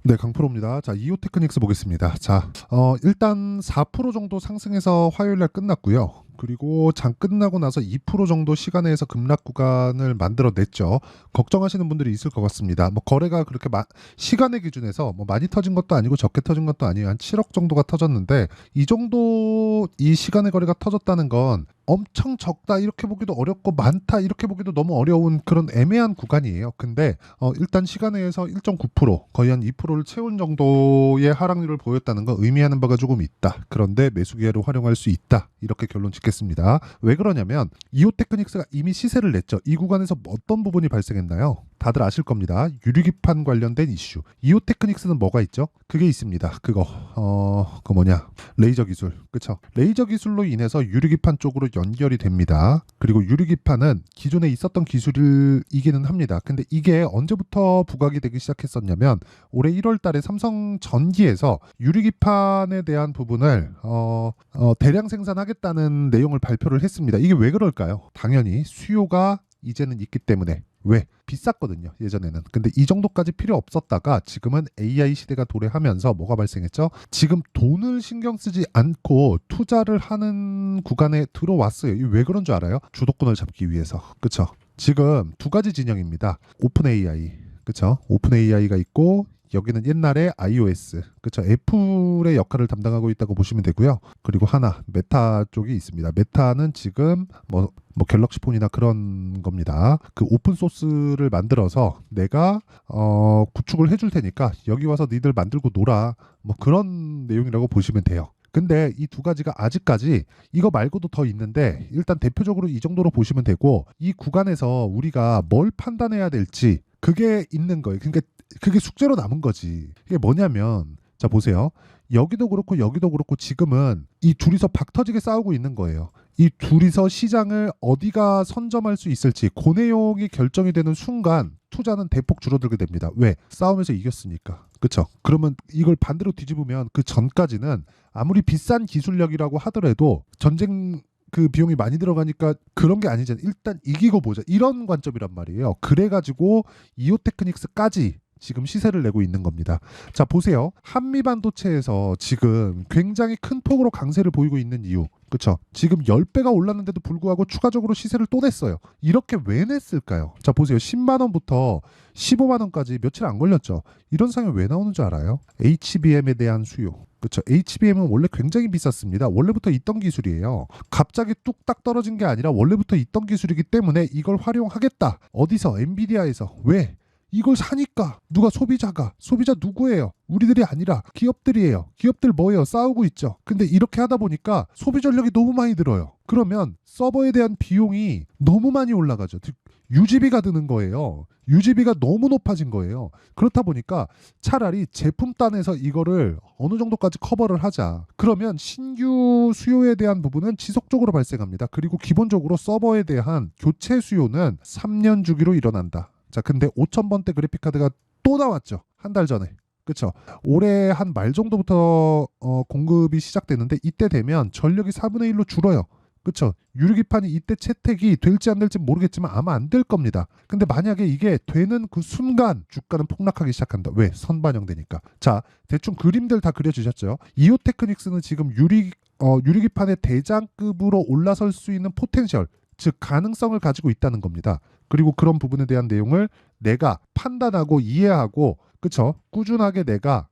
네, 강프로입니다. 자, 이오테크닉스 보겠습니다. 자, 일단 4% 정도 상승해서 화요일 날 끝났고요. 그리고 장 끝나고 나서 2% 정도 시간에서 급락 구간을 만들어냈죠. 걱정하시는 분들이 있을 것 같습니다. 뭐 거래가 그렇게 시간의 기준에서 뭐 많이 터진 것도 아니고 적게 터진 것도 아니에요. 한 7억 정도가 터졌는데 이 정도 이 시간의 거래가 터졌다는 건 엄청 적다 이렇게 보기도 어렵고 많다 이렇게 보기도 너무 어려운 그런 애매한 구간이에요. 근데 일단 시간에서 1.9% 거의 한 2%를 채운 정도의 하락률을 보였다는 거 의미하는 바가 조금 있다. 그런데 매수 기회로 활용할 수 있다. 이렇게 결론 짓겠습니다. 왜 그러냐면 이오테크닉스가 이미 시세를 냈죠. 이 구간에서 어떤 부분이 발생했나요? 다들 아실 겁니다. 유리기판 관련된 이슈. 이오테크닉스는 뭐가 있죠? 그게 있습니다. 그거 뭐냐? 레이저 기술. 그쵸? 레이저 기술로 인해서 유리기판 쪽으로 연결이 됩니다. 그리고 유리기판은 기존에 있었던 기술이기는 합니다. 근데 이게 언제부터 부각이 되기 시작했었냐면 올해 1월 달에 삼성 전기에서 유리기판에 대한 부분을 대량 생산하겠다는 내용을 발표를 했습니다. 이게 왜 그럴까요? 당연히 수요가 이제는 있기 때문에. 왜? 비쌌거든요, 예전에는. 근데 이 정도까지 필요 없었다가 지금은 AI 시대가 도래하면서 뭐가 발생했죠? 지금 돈을 신경 쓰지 않고 투자를 하는 구간에 들어왔어요. 이게 왜 그런 줄 알아요? 주도권을 잡기 위해서. 그쵸? 지금 두 가지 진영입니다. 오픈 AI. 그쵸? 오픈 AI가 있고 여기는 옛날에 iOS, 그쵸? 애플의 역할을 담당하고 있다고 보시면 되고요. 그리고 하나, 메타 쪽이 있습니다. 메타는 지금 뭐 갤럭시 폰이나 그런 겁니다. 그 오픈 소스를 만들어서 내가 구축을 해줄 테니까 여기 와서 니들 만들고 놀아. 뭐 그런 내용이라고 보시면 돼요. 근데 이 두 가지가 아직까지 이거 말고도 더 있는데 일단 대표적으로 이 정도로 보시면 되고 이 구간에서 우리가 뭘 판단해야 될지 그게 있는 거예요. 그러니까 그게 숙제로 남은 거지. 이게 뭐냐면 자 보세요. 여기도 그렇고 여기도 그렇고 지금은 이 둘이서 박 터지게 싸우고 있는 거예요. 이 둘이서 시장을 어디가 선점할 수 있을지 그 내용이 결정이 되는 순간 투자는 대폭 줄어들게 됩니다. 왜? 싸움에서 이겼으니까. 그쵸? 그러면 이걸 반대로 뒤집으면 그 전까지는 아무리 비싼 기술력이라고 하더라도 전쟁 그 비용이 많이 들어가니까 그런 게 아니잖아요. 일단 이기고 보자. 이런 관점이란 말이에요. 그래가지고 이오테크닉스까지 지금 시세를 내고 있는 겁니다. 자, 보세요. 한미 반도체에서 지금 굉장히 큰 폭으로 강세를 보이고 있는 이유. 그쵸? 지금 10배가 올랐는데도 불구하고 추가적으로 시세를 또 냈어요. 이렇게 왜 냈을까요? 자, 보세요. 10만 원부터 15만 원까지 며칠 안 걸렸죠. 이런 상황이 왜 나오는 줄 알아요? HBM에 대한 수요. 그렇죠. HBM은 원래 굉장히 비쌌습니다. 원래부터 있던 기술이에요. 갑자기 뚝딱 떨어진 게 아니라 원래부터 있던 기술이기 때문에 이걸 활용하겠다. 어디서? 엔비디아에서. 왜? 이걸 사니까 누가 소비자가 소비자 누구예요? 우리들이 아니라 기업들이에요. 기업들 뭐예요? 싸우고 있죠. 근데 이렇게 하다 보니까 소비 전력이 너무 많이 들어요. 그러면 서버에 대한 비용이 너무 많이 올라가죠. 즉 유지비가 드는 거예요. 유지비가 너무 높아진 거예요. 그렇다 보니까 차라리 제품단에서 이거를 어느 정도까지 커버를 하자. 그러면 신규 수요에 대한 부분은 지속적으로 발생합니다. 그리고 기본적으로 서버에 대한 교체 수요는 3년 주기로 일어난다. 자, 근데 5,000번대 그래픽카드가 또 나왔죠. 한 달 전에. 그쵸? 올해 한 말 정도부터 공급이 시작되는데 이때 되면 전력이 4분의 1로 줄어요. 그쵸? 유리기판이 이때 채택이 될지 안 될지 모르겠지만 아마 안 될 겁니다. 근데 만약에 이게 되는 그 순간 주가는 폭락하기 시작한다. 왜? 선반영되니까. 자, 대충 그림들 다 그려주셨죠? 이오테크닉스는 지금 유리기판의 대장급으로 올라설 수 있는 포텐셜, 즉 가능성을 가지고 있다는 겁니다. 그리고 그런 부분에 대한 내용을 내가 판단하고 이해하고 그쵸? 꾸준하게 내가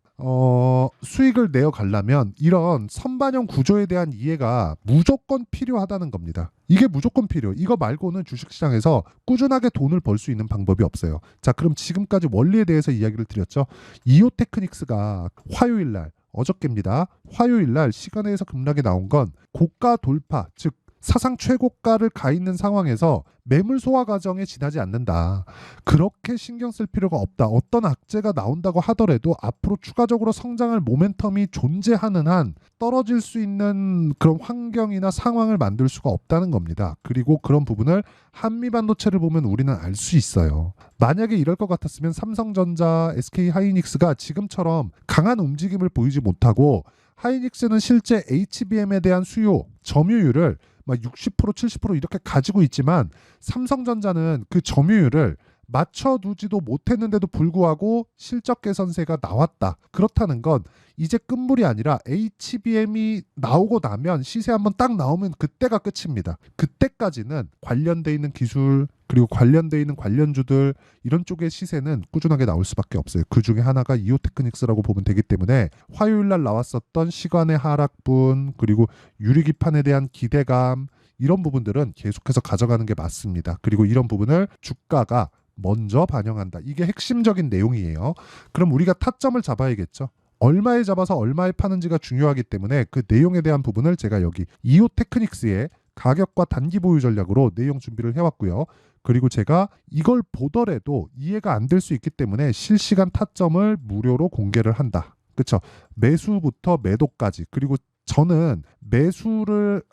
수익을 내어 가려면 이런 선반영 구조에 대한 이해가 무조건 필요하다는 겁니다. 이게 무조건 필요. 이거 말고는 주식시장에서 꾸준하게 돈을 벌 수 있는 방법이 없어요. 자, 그럼 지금까지 원리에 대해서 이야기를 드렸죠. 이오테크닉스가 화요일 날 어저께입니다. 화요일 날 시간에서 급락이 나온 건 고가 돌파, 즉 사상 최고가를 가 있는 상황에서 매물 소화 과정에 지나지 않는다. 그렇게 신경 쓸 필요가 없다. 어떤 악재가 나온다고 하더라도 앞으로 추가적으로 성장할 모멘텀이 존재하는 한 떨어질 수 있는 그런 환경이나 상황을 만들 수가 없다는 겁니다. 그리고 그런 부분을 한미 반도체를 보면 우리는 알 수 있어요. 만약에 이럴 것 같았으면 삼성전자, SK하이닉스가 지금처럼 강한 움직임을 보이지 못하고 하이닉스는 실제 HBM에 대한 수요, 점유율을 막 60%, 70% 이렇게 가지고 있지만 삼성전자는 그 점유율을 맞춰두지도 못했는데도 불구하고 실적 개선세가 나왔다. 그렇다는 건 이제 끝물이 아니라 HBM이 나오고 나면 시세 한번 딱 나오면 그때가 끝입니다. 그때까지는 관련돼 있는 기술 그리고 관련돼 있는 관련주들 이런 쪽의 시세는 꾸준하게 나올 수밖에 없어요. 그 중에 하나가 이오테크닉스라고 보면 되기 때문에 화요일 날 나왔었던 시간의 하락분 그리고 유리기판에 대한 기대감 이런 부분들은 계속해서 가져가는 게 맞습니다. 그리고 이런 부분을 주가가 먼저 반영한다. 이게 핵심적인 내용이에요. 그럼 우리가 타점을 잡아야겠죠. 얼마에 잡아서 얼마에 파는지가 중요하기 때문에 그 내용에 대한 부분을 제가 여기 이오테크닉스의 가격과 단기 보유 전략으로 내용 준비를 해왔고요. 그리고 제가 이걸 보더라도 이해가 안 될 수 있기 때문에 실시간 타점을 무료로 공개를 한다. 그렇죠? 매수부터 매도까지 그리고 저는 매수를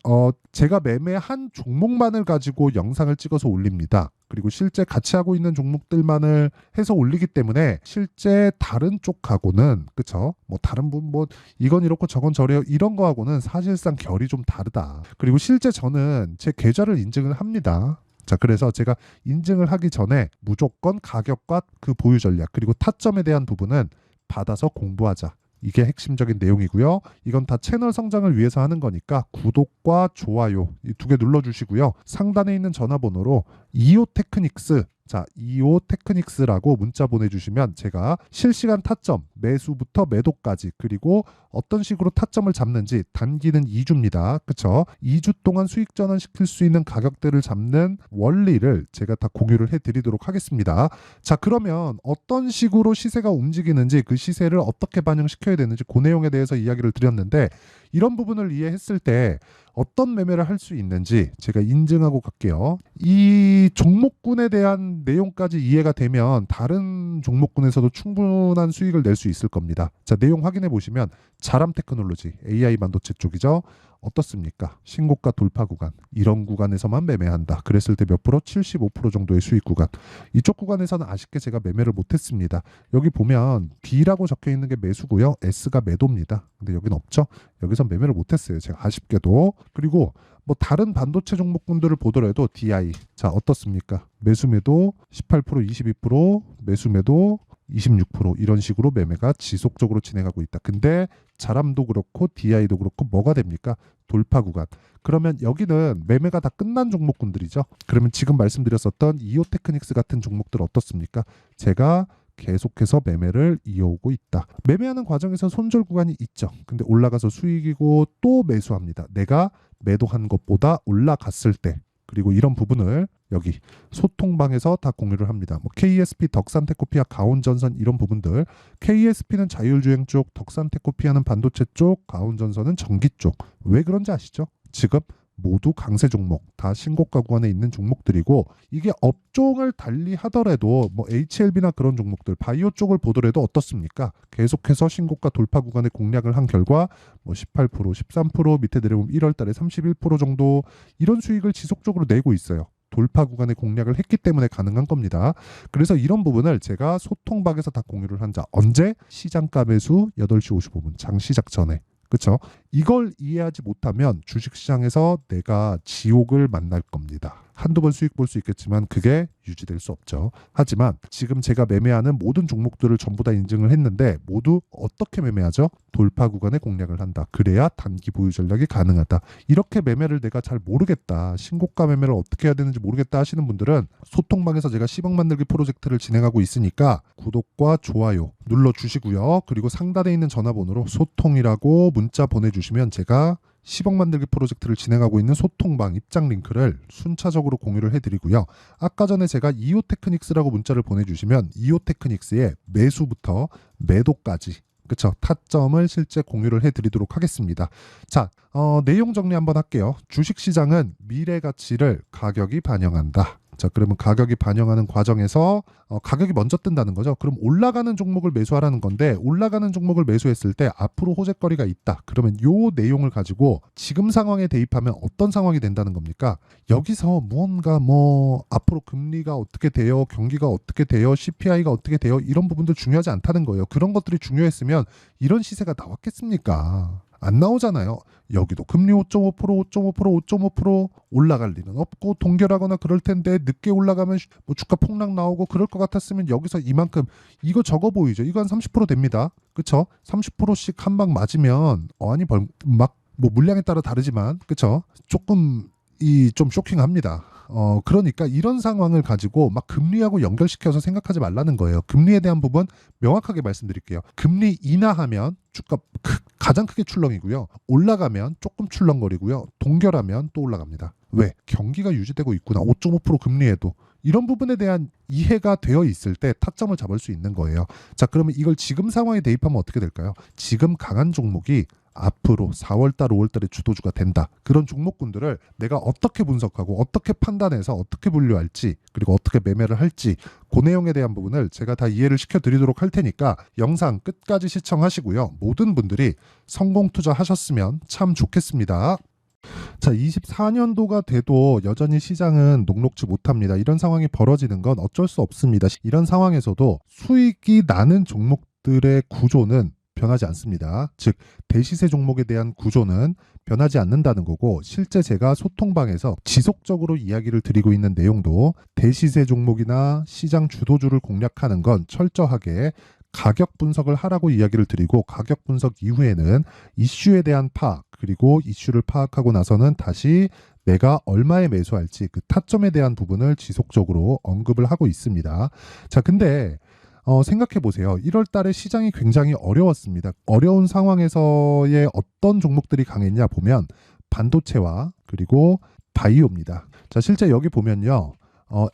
제가 매매한 종목만을 가지고 영상을 찍어서 올립니다. 그리고 실제 같이 하고 있는 종목들만을 해서 올리기 때문에 실제 다른 쪽하고는 그쵸? 뭐 다른 분 뭐 이건 이렇고 저건 저래요 이런 거하고는 사실상 결이 좀 다르다. 그리고 실제 저는 제 계좌를 인증을 합니다. 자, 그래서 제가 인증을 하기 전에 무조건 가격과 그 보유 전략 그리고 타점에 대한 부분은 받아서 공부하자. 이게 핵심적인 내용이고요. 이건 다 채널 성장을 위해서 하는 거니까 구독과 좋아요 이 두 개 눌러주시고요. 상단에 있는 전화번호로 이오테크닉스 자, 이오테크닉스라고 문자 보내주시면 제가 실시간 타점, 매수부터 매도까지 그리고 어떤 식으로 타점을 잡는지 단기는 2주입니다. 그쵸? 2주 동안 수익 전환시킬 수 있는 가격대를 잡는 원리를 제가 다 공유를 해드리도록 하겠습니다. 자, 그러면 어떤 식으로 시세가 움직이는지 그 시세를 어떻게 반영시켜야 되는지 그 내용에 대해서 이야기를 드렸는데 이런 부분을 이해했을 때 어떤 매매를 할 수 있는지 제가 인증하고 갈게요. 이 종목군에 대한 내용까지 이해가 되면 다른 종목군에서도 충분한 수익을 낼 수 있을 겁니다. 자, 내용 확인해 보시면 자람 테크놀로지 AI 반도체 쪽이죠. 어떻습니까? 신고가 돌파 구간 이런 구간에서만 매매한다. 그랬을 때 몇 프로? 75% 정도의 수익 구간. 이쪽 구간에서는 아쉽게 제가 매매를 못했습니다. 여기 보면 B라고 적혀 있는 게 매수고요. S가 매도입니다. 근데 여기는 없죠. 여기서 매매를 못했어요. 제가 아쉽게도. 그리고 뭐 다른 반도체 종목군들을 보더라도 DI 자 어떻습니까? 매수 매도 18% 22% 매수 매도 26% 이런 식으로 매매가 지속적으로 진행하고 있다. 근데 자람도 그렇고 DI도 그렇고 뭐가 됩니까? 돌파 구간. 그러면 여기는 매매가 다 끝난 종목군들이죠. 그러면 지금 말씀드렸었던 이오테크닉스 같은 종목들 어떻습니까? 제가 계속해서 매매를 이어오고 있다. 매매하는 과정에서 손절 구간이 있죠. 근데 올라가서 수익이고 또 매수합니다. 내가 매도한 것보다 올라갔을 때 그리고 이런 부분을 여기 소통방에서 다 공유를 합니다. 뭐 KSP, 덕산테코피아, 가온전선 이런 부분들. KSP는 자율주행 쪽, 덕산테코피아는 반도체 쪽, 가온전선은 전기 쪽. 왜 그런지 아시죠? 지금 모두 강세 종목, 다 신고가 구간에 있는 종목들이고 이게 업종을 달리 하더라도 뭐 HLB나 그런 종목들, 바이오 쪽을 보더라도 어떻습니까? 계속해서 신고가 돌파 구간에 공략을 한 결과 뭐 18%, 13% 밑에 내려오면 1월 달에 31% 정도 이런 수익을 지속적으로 내고 있어요. 돌파 구간에 공략을 했기 때문에 가능한 겁니다. 그래서 이런 부분을 제가 소통박에서 다 공유를 한 자. 언제? 시장가 매수 8시 55분 장시작 전에. 그렇죠? 이걸 이해하지 못하면 주식시장에서 내가 지옥을 만날 겁니다. 한두 번 수익 볼 수 있겠지만 그게 유지될 수 없죠. 하지만 지금 제가 매매하는 모든 종목들을 전부 다 인증을 했는데 모두 어떻게 매매하죠? 돌파 구간에 공략을 한다. 그래야 단기 보유 전략이 가능하다. 이렇게 매매를 내가 잘 모르겠다. 신고가 매매를 어떻게 해야 되는지 모르겠다 하시는 분들은 소통방에서 제가 10억 만들기 프로젝트를 진행하고 있으니까 구독과 좋아요 눌러주시고요. 그리고 상단에 있는 전화번호로 소통이라고 문자 보내주시면 제가 10억 만들기 프로젝트를 진행하고 있는 소통방 입장 링크를 순차적으로 공유를 해드리고요. 아까 전에 제가 이오테크닉스라고 문자를 보내주시면 이오테크닉스의 매수부터 매도까지 그쵸 타점을 실제 공유를 해드리도록 하겠습니다. 자, 내용 정리 한번 할게요. 주식시장은 미래 가치를 가격이 반영한다. 자, 그러면 가격이 반영하는 과정에서 가격이 먼저 뜬다는 거죠. 그럼 올라가는 종목을 매수하라는 건데 올라가는 종목을 매수했을 때 앞으로 호재거리가 있다. 그러면 요 내용을 가지고 지금 상황에 대입하면 어떤 상황이 된다는 겁니까? 여기서 무언가 뭐 앞으로 금리가 어떻게 돼요? 경기가 어떻게 돼요? CPI가 어떻게 돼요? 이런 부분들 중요하지 않다는 거예요. 그런 것들이 중요했으면 이런 시세가 나왔겠습니까? 안 나오잖아요. 여기도 금리 5.5%, 5.5%, 5.5% 올라갈 리는 없고 동결하거나 그럴 텐데 늦게 올라가면 뭐 주가 폭락 나오고 그럴 것 같았으면 여기서 이만큼 이거 적어 보이죠. 이거 한 30% 됩니다. 그쵸? 30%씩 한 방 맞으면 아니 막 뭐 물량에 따라 다르지만 그쵸? 조금 이 좀 쇼킹합니다. 그러니까 이런 상황을 가지고 막 금리하고 연결시켜서 생각하지 말라는 거예요. 금리에 대한 부분 명확하게 말씀드릴게요. 금리 인하하면 주가 가장 크게 출렁이고요. 올라가면 조금 출렁거리고요. 동결하면 또 올라갑니다. 왜? 경기가 유지되고 있구나. 5.5% 금리에도. 이런 부분에 대한 이해가 되어 있을 때 타점을 잡을 수 있는 거예요. 자, 그러면 이걸 지금 상황에 대입하면 어떻게 될까요? 지금 강한 종목이 앞으로 4월달, 5월달에 주도주가 된다. 그런 종목군들을 내가 어떻게 분석하고 어떻게 판단해서 어떻게 분류할지 그리고 어떻게 매매를 할지 그 내용에 대한 부분을 제가 다 이해를 시켜드리도록 할 테니까 영상 끝까지 시청하시고요. 모든 분들이 성공 투자하셨으면 참 좋겠습니다. 자, 24년도가 돼도 여전히 시장은 녹록지 못합니다. 이런 상황이 벌어지는 건 어쩔 수 없습니다. 이런 상황에서도 수익이 나는 종목들의 구조는 변하지 않습니다. 즉 대시세 종목에 대한 구조는 변하지 않는다는 거고 실제 제가 소통방에서 지속적으로 이야기를 드리고 있는 내용도 대시세 종목이나 시장 주도주를 공략하는 건 철저하게 가격 분석을 하라고 이야기를 드리고 가격 분석 이후에는 이슈에 대한 파악 그리고 이슈를 파악하고 나서는 다시 내가 얼마에 매수할지 그 타점에 대한 부분을 지속적으로 언급을 하고 있습니다. 자, 근데 생각해 보세요. 1월 달에 시장이 굉장히 어려웠습니다. 어려운 상황에서의 어떤 종목들이 강했냐 보면 반도체와 그리고 바이오입니다. 자, 실제 여기 보면요.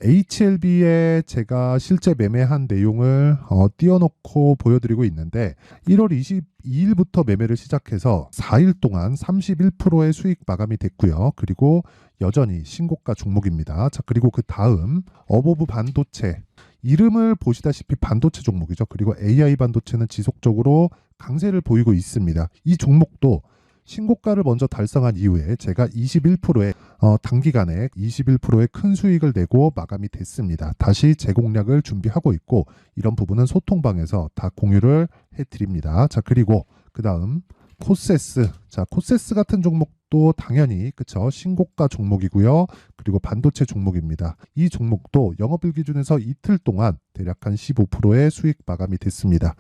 HLB에 제가 실제 매매한 내용을 띄워놓고 보여드리고 있는데 1월 22일부터 매매를 시작해서 4일 동안 31%의 수익 마감이 됐고요. 그리고 여전히 신고가 종목입니다. 자, 그리고 그 다음 어보브 반도체 이름을 보시다시피 반도체 종목이죠. 그리고 AI 반도체는 지속적으로 강세를 보이고 있습니다. 이 종목도 신고가를 먼저 달성한 이후에 제가 21%의 단기간에 21%의 큰 수익을 내고 마감이 됐습니다. 다시 재공략을 준비하고 있고 이런 부분은 소통방에서 다 공유를 해드립니다. 자, 그리고 그 다음 코세스. 자, 코세스 같은 종목도 당연히 그쵸 신고가 종목이고요. 그리고 반도체 종목입니다. 이 종목도 영업일 기준에서 이틀 동안 대략 한 15%의 수익 마감이 됐습니다.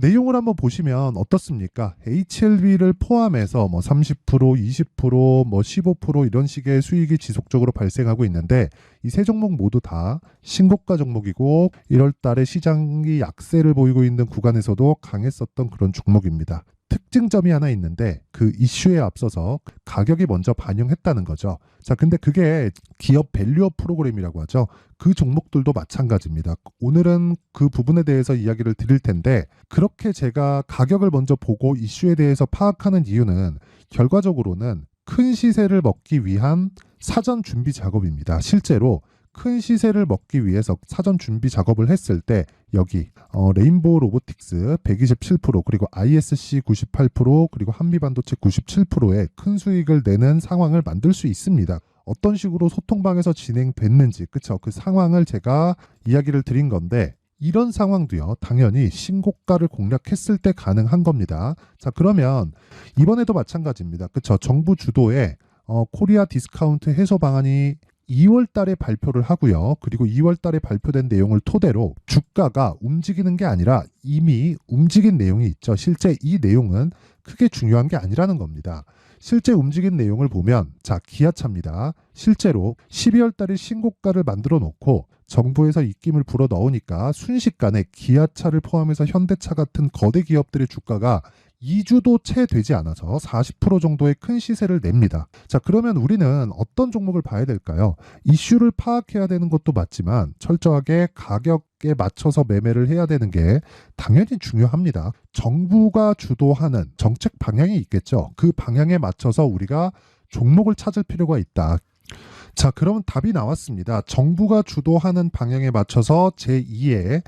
내용을 한번 보시면 어떻습니까? HLB를 포함해서 뭐 30%, 20%, 뭐 15% 이런 식의 수익이 지속적으로 발생하고 있는데 이 세 종목 모두 다 신고가 종목이고 1월 달에 시장이 약세를 보이고 있는 구간에서도 강했었던 그런 종목입니다. 특징점이 하나 있는데 그 이슈에 앞서서 가격이 먼저 반영했다는 거죠. 자, 근데 그게 기업 밸류업 프로그램이라고 하죠. 그 종목들도 마찬가지입니다. 오늘은 그 부분에 대해서 이야기를 드릴 텐데 그렇게 제가 가격을 먼저 보고 이슈에 대해서 파악하는 이유는 결과적으로는 큰 시세를 먹기 위한 사전 준비 작업입니다. 실제로 큰 시세를 먹기 위해서 사전 준비 작업을 했을 때 여기 레인보우 로보틱스 127% 그리고 ISC 98% 그리고 한미반도체 97%의 큰 수익을 내는 상황을 만들 수 있습니다. 어떤 식으로 소통방에서 진행됐는지 그쵸? 그 상황을 제가 이야기를 드린 건데 이런 상황도요 당연히 신고가를 공략했을 때 가능한 겁니다. 자, 그러면 이번에도 마찬가지입니다. 그쵸? 정부 주도의 코리아 디스카운트 해소 방안이 2월 달에 발표를 하고요. 그리고 2월 달에 발표된 내용을 토대로 주가가 움직이는 게 아니라 이미 움직인 내용이 있죠. 실제 이 내용은 크게 중요한 게 아니라는 겁니다. 실제 움직인 내용을 보면 자, 기아차입니다. 실제로 12월 달에 신고가를 만들어 놓고 정부에서 입김을 불어 넣으니까 순식간에 기아차를 포함해서 현대차 같은 거대 기업들의 주가가 2주도 채 되지 않아서 40% 정도의 큰 시세를 냅니다. 자, 그러면 우리는 어떤 종목을 봐야 될까요? 이슈를 파악해야 되는 것도 맞지만 철저하게 가격에 맞춰서 매매를 해야 되는 게 당연히 중요합니다. 정부가 주도하는 정책 방향이 있겠죠. 그 방향에 맞춰서 우리가 종목을 찾을 필요가 있다. 자, 그러면 답이 나왔습니다. 정부가 주도하는 방향에 맞춰서 제2의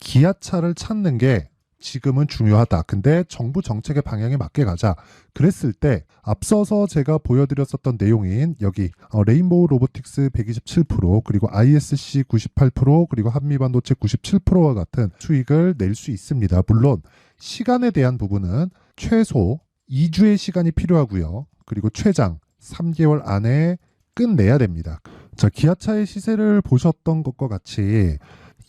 기아차를 찾는 게 지금은 중요하다. 근데 정부 정책의 방향에 맞게 가자. 그랬을 때 앞서서 제가 보여드렸었던 내용인 여기 레인보우 로보틱스 127% 그리고 ISC 98% 그리고 한미반도체 97%와 같은 수익을 낼 수 있습니다. 물론 시간에 대한 부분은 최소 2주의 시간이 필요하고요. 그리고 최장 3개월 안에 끝내야 됩니다. 자, 기아차의 시세를 보셨던 것과 같이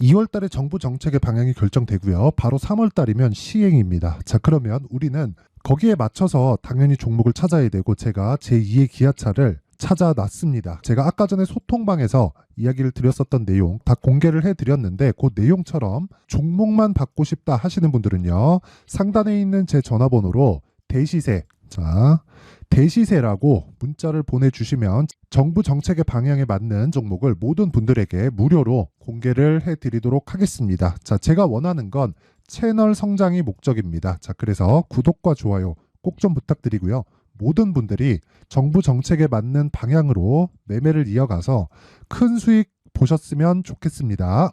2월 달에 정부 정책의 방향이 결정되고요. 바로 3월 달이면 시행입니다. 자, 그러면 우리는 거기에 맞춰서 당연히 종목을 찾아야 되고 제가 제2의 기아차를 찾아놨습니다. 제가 아까 전에 소통방에서 이야기를 드렸었던 내용 다 공개를 해드렸는데 그 내용처럼 종목만 받고 싶다 하시는 분들은요. 상단에 있는 제 전화번호로 대시세, 자, 대시세라고 문자를 보내주시면 정부 정책의 방향에 맞는 종목을 모든 분들에게 무료로 공개를 해드리도록 하겠습니다. 자, 제가 원하는 건 채널 성장이 목적입니다. 자, 그래서 구독과 좋아요 꼭 좀 부탁드리고요. 모든 분들이 정부 정책에 맞는 방향으로 매매를 이어가서 큰 수익 보셨으면 좋겠습니다.